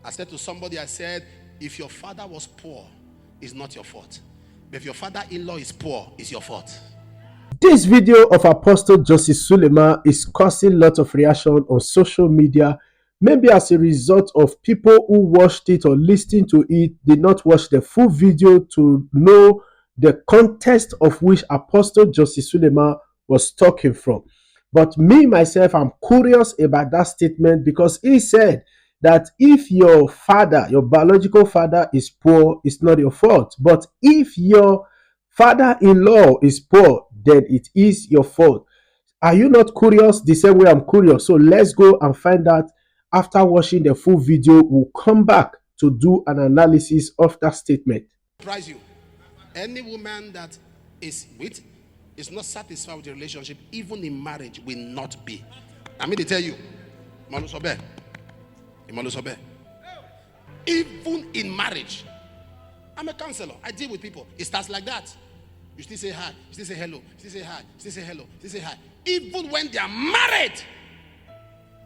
I said to somebody, I said, if your father was poor, it's not your fault. But if your father-in-law is poor, it's your fault. This video of Apostle Justice Suleman is causing lots of reaction on social media, maybe as a result of people who watched it or listened to it did not watch the full video to know the context of which Apostle Justice Suleman was talking from. But me, myself, I'm curious about that statement because he said that if your father, your biological father is poor, it's not your fault. But if your father-in-law is poor, then it is your fault. Are you not curious the same way I'm curious? So let's go and find out. After watching the full video, we'll come back to do an analysis of that statement. Surprise you. Any woman that is not satisfied with the relationship, even in marriage, will not be. I mean, they tell you, even in marriage. I'm a counselor. I deal with people. It starts like that. You still say hi, you still say hello, you still say hi, you still say hello, you still say hi. Even when they are married,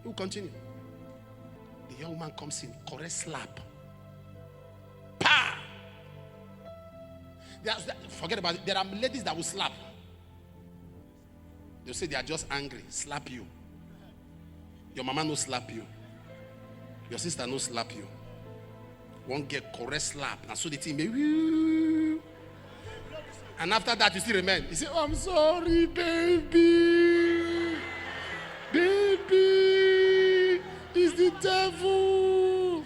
you will continue. The young man comes in, correct slap. Pa! Forget about it. There are ladies that will slap. They'll say they are just angry. Slap you. Your mama no slap you. Your sister no slap you. Won't get correct slap. And so the team may. And after that, you still remain. You say, oh, I'm sorry, baby. Baby, it's the devil.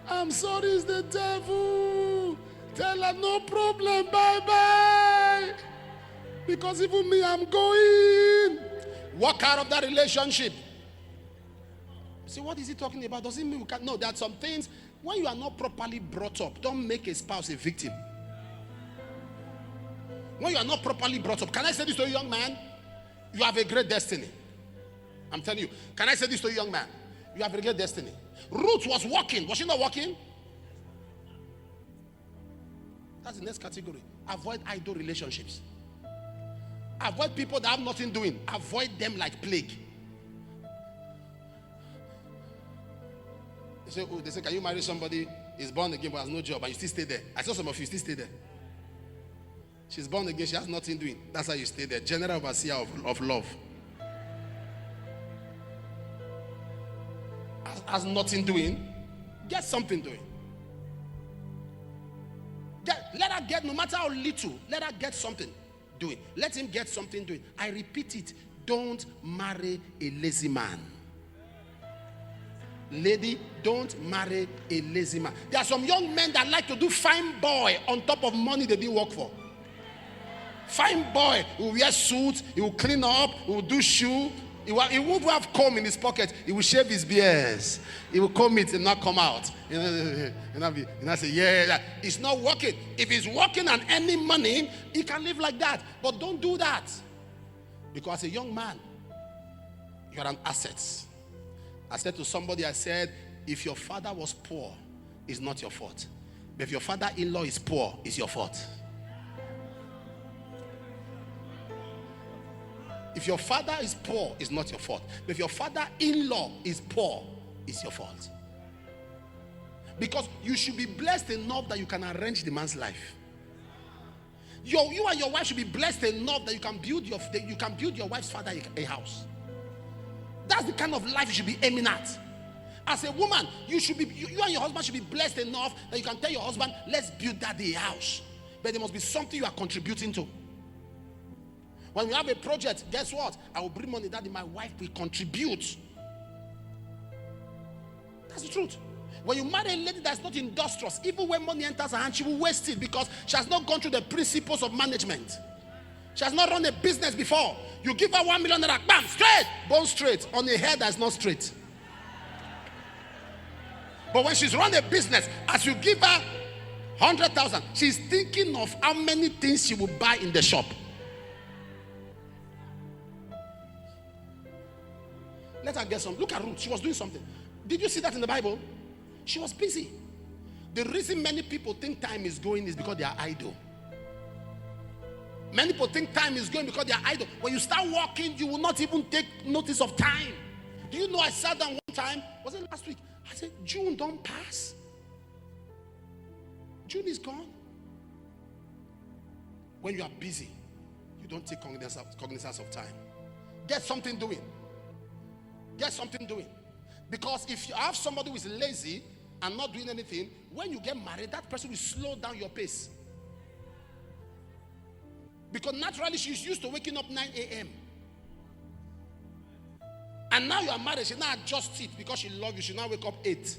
I'm sorry, it's the devil. Tell her, no problem, bye-bye. Because even me, I'm going. Walk out of that relationship. See, what is he talking about? Does it mean we can't? No, there are some things, when you are not properly brought up, don't make a spouse a victim. When you are not properly brought up, can I say this to you, young man? You have a great destiny. I'm telling you. Can I say this to you, young man? You have a great destiny. Ruth was walking. Was she not walking? That's the next category. Avoid idle relationships. Avoid people that have nothing doing. Avoid them like plague. They say, can you marry somebody? He's born again but has no job and you still stay there? I saw some of you still stay there. She's born again, she has nothing doing. That's how you stay there. General overseer of love. Has nothing doing. Get something doing. Let her get, no matter how little, let her get something doing. Let him get something doing. I repeat it. Don't marry a lazy man. Lady, don't marry a lazy man. There are some young men that like to do fine boy on top of money they didn't work for. Fine boy, he will wear suits, he will clean up, he will do shoe, he will have comb in his pocket, he will shave his beards, he will comb it and not come out. And I say, yeah, it's not working. If he's working and earning money, he can live like that. But don't do that. Because as a young man, you're an asset. I said to somebody, I said, if your father was poor, it's not your fault. But if your father-in-law is poor, it's your fault. If your father is poor, it's not your fault. But if your father-in-law is poor, it's your fault. Because you should be blessed enough that you can arrange the man's life. You and your wife should be blessed enough that you can build your wife's father a house. That's the kind of life you should be aiming at. As a woman, you and your husband should be blessed enough that you can tell your husband, let's build daddy a house. But there must be something you are contributing to. When we have a project, guess what? I will bring money, daddy, my wife will contribute. That's the truth. When you marry a lady that's not industrious, even when money enters her hand, she will waste it because she has not gone through the principles of management. She has not run a business before. You give her 1 million naira, bam, straight, bone straight, on a hair that's not straight. But when she's run a business, as you give her 100,000, she's thinking of how many things she will buy in the shop. Let her get some. Look at Ruth. She was doing something. Did you see that in the Bible? She was busy. The reason many people think time is going is because they are idle. Many people think time is going because they are idle. When you start walking, you will not even take notice of time. Do you know I sat down one time? Was it last week? I said, June don't pass. June is gone. When you are busy, you don't take cognizance of time. Get something doing. Get something doing. Because if you have somebody who is lazy and not doing anything, when you get married, that person will slow down your pace. Because naturally she's used to waking up 9 a.m. And now you are married, she now adjusts it because she loves you. She now wake up 8.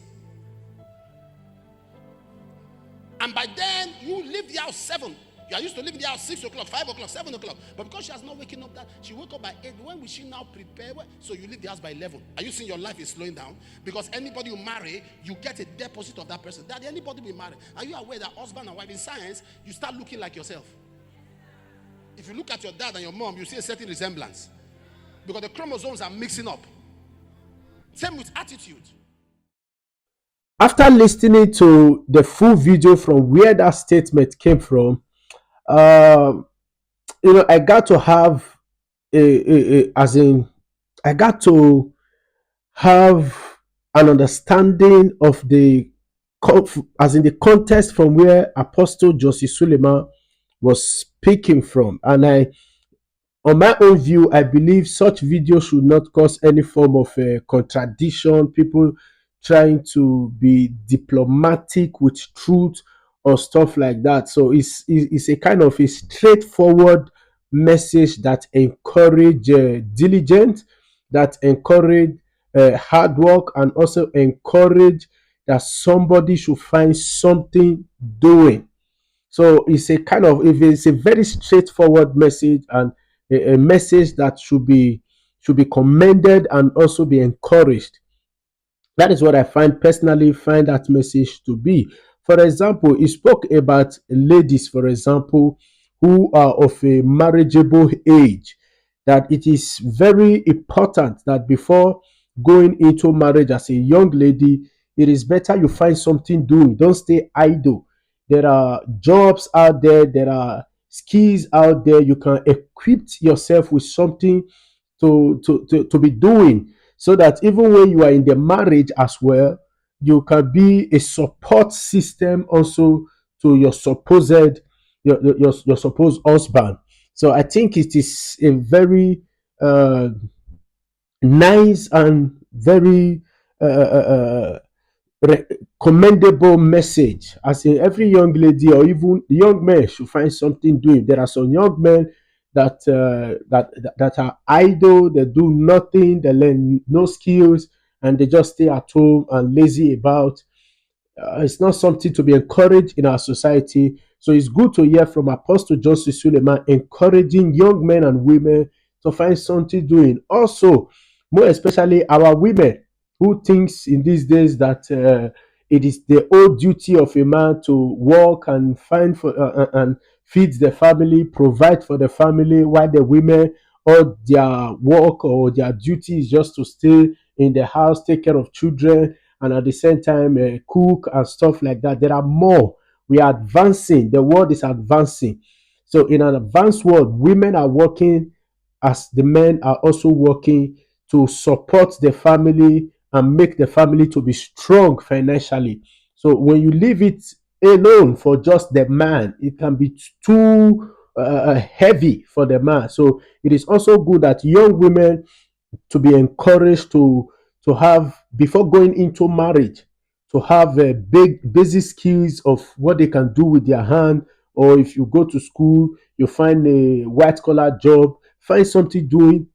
And by then, you leave the house 7. You are used to leaving the house 6 o'clock, 5 o'clock, 7 o'clock. But because she has not waking up that, she woke up by 8. When will she now prepare? So you leave the house by 11. Are you seeing your life is slowing down? Because anybody you marry, you get a deposit of that person. That anybody we marry. Are you aware that husband and wife in science, you start looking like yourself? If you look at your dad and your mom, you see a certain resemblance. Because the chromosomes are mixing up. Same with attitude. After listening to the full video from where that statement came from, I got to have as in, I got to have an understanding of as in the context from where Apostle Josie Suleman was speaking from. And on my own view, I believe such videos should not cause any form of contradiction, people trying to be diplomatic with truth or stuff like that. So it's a kind of a straightforward message that encourage diligence, that encourage hard work, and also encourage that somebody should find something doing. So it's a kind of, if it's a very straightforward message, and a message that should be commended and also be encouraged. That is what I personally find that message to be. For example, he spoke about ladies, for example, who are of a marriageable age, that it is very important that before going into marriage as a young lady, it is better you find something doing. Don't stay idle. There are jobs out there, there are skills out there. You can equip yourself with something to be doing, so that even when you are in the marriage as well, you can be a support system also to your supposed husband. So I think it is a very uh, nice and very uh, uh, commendable message, as in every young lady or even young man should find something doing. There are some young men that are idle, they do nothing, they learn no skills, and they just stay at home and lazy about. It's not something to be encouraged in our society. So it's good to hear from Apostle Joseph Suleman encouraging young men and women to find something doing. Also, more especially our women, who thinks in these days that it is the old duty of a man to work and find for and feed the family, provide for the family, while the women, all their work or their duty is just to stay in the house, take care of children, and at the same time cook and stuff like that. There are more. We are advancing. The world is advancing. So in an advanced world, women are working as the men are also working to support the family and make the family to be strong financially. So when you leave it alone for just the man, it can be too heavy for the man. So it is also good that young women to be encouraged to have, before going into marriage, to have a big basic skills of what they can do with their hand. Or if you go to school, you find a white collar job, find something doing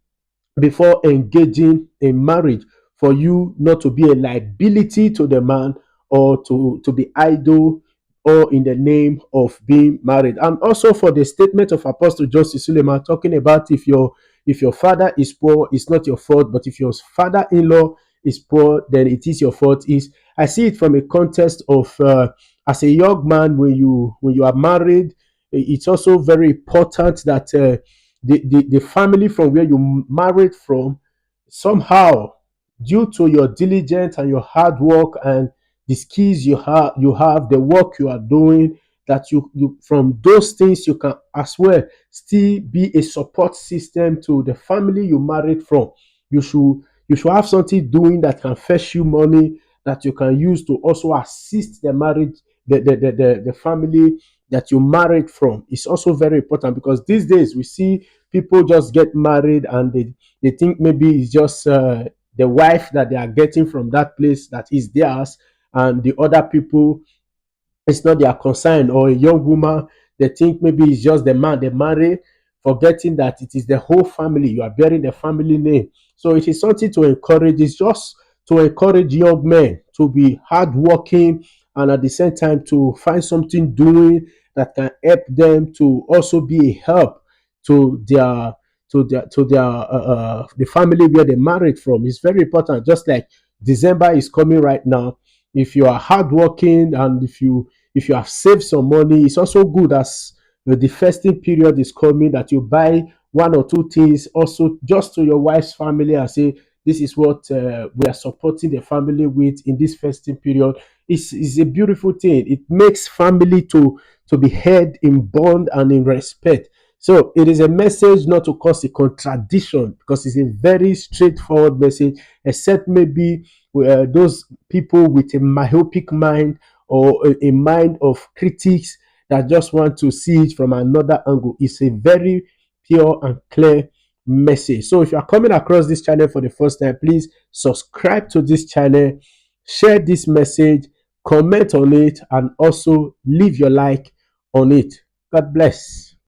before engaging in marriage, for you not to be a liability to the man, or to be idle, or in the name of being married. And also for the statement of Apostle Joseph Suleman talking about, if your father is poor, it's not your fault, but if your father-in-law is poor, then it is your fault. Is I see it from a context of as a young man, when you are married, it's also very important that the family from where you married from, somehow, due to your diligence and your hard work and the skills you have, the work you are doing, that you from those things you can as well still be a support system to the family you married from. You should You should have something doing that can fetch you money that you can use to also assist the marriage, the family that you married from. It's also very important because these days we see people just get married and they think maybe it's just the wife that they are getting from that place that is theirs, and the other people, it's not their concern. Or a young woman, they think maybe it's just the man they marry, forgetting that it is the whole family. You are bearing the family name. So it is something to encourage. It's just to encourage young men to be hardworking and at the same time to find something doing that can help them to also be a help to their the family where they married from. It's very important. Just like December is coming right now, if you are hardworking and if you have saved some money, it's also good as the festive period is coming that you buy one or two things also just to your wife's family and say, this is what we are supporting the family with in this festive period. It's a beautiful thing. It makes family to be held in bond and in respect. So it is a message not to cause a contradiction because it's a very straightforward message, except maybe those people with a myopic mind or a mind of critics that just want to see it from another angle. It's a very pure and clear message. So if you are coming across this channel for the first time, please subscribe to this channel, share this message, comment on it, and also leave your like on it. God bless.